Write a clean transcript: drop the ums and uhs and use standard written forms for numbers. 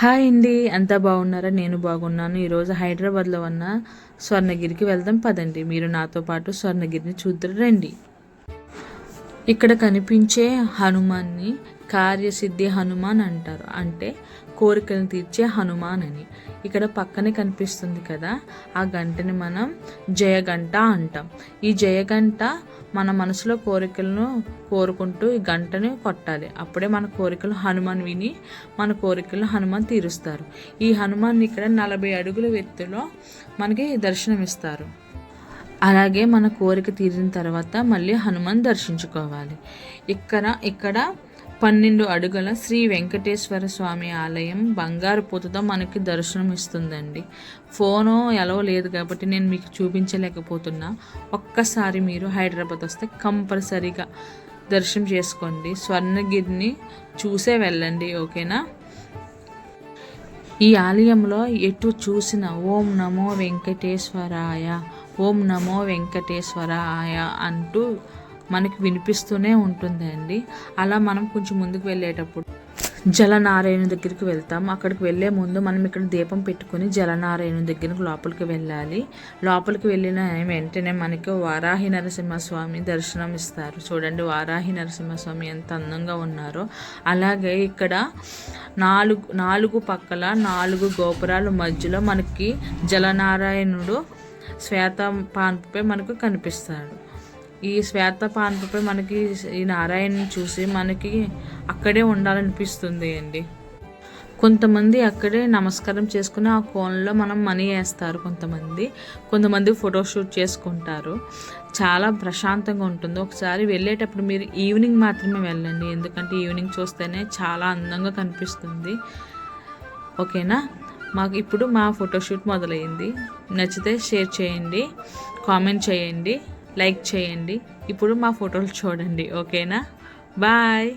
Hi అండి, అంతా బాగున్నారా? నేను బాగున్నాను. ఈరోజు హైదరాబాద్లో ఉన్న స్వర్ణగిరికి వెళ్దాం పదండి. మీరు నాతో పాటు స్వర్ణగిరిని చూద్దరు రండి. ఇక్కడ కనిపించే హనుమాన్ని కార్యసిద్ధి హనుమాన్ అంటారు. అంటే కోరికలను తీర్చే హనుమాన్ అని. ఇక్కడ పక్కనే కనిపిస్తుంది కదా, ఆ గంటని మనం జయగంట అంటాం. ఈ జయగంట మన మనసులో కోరికలను కోరుకుంటూ ఈ గంటని కొట్టాలి. అప్పుడే మన కోరికలు హనుమాన్ విని మన కోరికలను హనుమాన్ తీరుస్తారు. ఈ హనుమాన్ ఇక్కడ 40 అడుగుల ఎత్తులో మనకి దర్శనమిస్తారు. అలాగే మన కోరిక తీరిన తర్వాత మళ్ళీ హనుమాన్ దర్శించుకోవాలి. ఇక్కడ 12 అడుగుల శ్రీ వెంకటేశ్వర స్వామి ఆలయం బంగారు పూతతో మనకి దర్శనం ఇస్తుందండి. ఫోను ఎలా లేదు కాబట్టి నేను మీకు చూపించలేకపోతున్నా. ఒక్కసారి మీరు హైదరాబాద్ వస్తే కంపల్సరీగా దర్శనం చేసుకోండి. స్వర్ణగిరిని చూసే వెళ్ళండి, ఓకేనా? ఈ ఆలయంలో ఎటు చూసిన ఓం నమో వెంకటేశ్వరాయ, ఓం నమో వెంకటేశ్వరాయ అంటూ మనకి వినిపిస్తూనే ఉంటుందండి. అలా మనం కొంచెం ముందుకు వెళ్ళేటప్పుడు జలనారాయణ దగ్గరికి వెళ్తాం. అక్కడికి వెళ్ళే ముందు మనం ఇక్కడ దీపం పెట్టుకుని జలనారాయణ దగ్గరికి లోపలికి వెళ్ళాలి. లోపలికి వెళ్ళిన వెంటనే మనకి వారాహి నరసింహస్వామి దర్శనం ఇస్తారు. చూడండి, వారాహి నరసింహస్వామి ఎంత అందంగా ఉన్నారో. అలాగే ఇక్కడ నాలుగు పక్కల 4 గోపురాల మధ్యలో మనకి జలనారాయణుడు శ్వేత పాన్పుపై మనకు కనిపిస్తాడు. ఈ శ్వేత పాన్పుపై మనకి ఈ నారాయణని చూసి మనకి అక్కడే ఉండాలనిపిస్తుంది అండి. కొంతమంది అక్కడే నమస్కారం చేసుకుని ఆ కోన్లో మనం మనీ వేస్తారు. కొంతమంది ఫోటోషూట్ చేసుకుంటారు. చాలా ప్రశాంతంగా ఉంటుంది. ఒకసారి వెళ్ళేటప్పుడు మీరు ఈవినింగ్ మాత్రమే వెళ్ళండి, ఎందుకంటే ఈవినింగ్ చూస్తేనే చాలా అందంగా కనిపిస్తుంది, ఓకేనా? మాకు ఇప్పుడు మా ఫోటోషూట్ మొదలైంది. నచ్చితే షేర్ చేయండి, కామెంట్ చేయండి, లైక్ చేయండి. ఇప్పుడు మా ఫోటోలు చూడండి, ఓకేనా? బాయ్.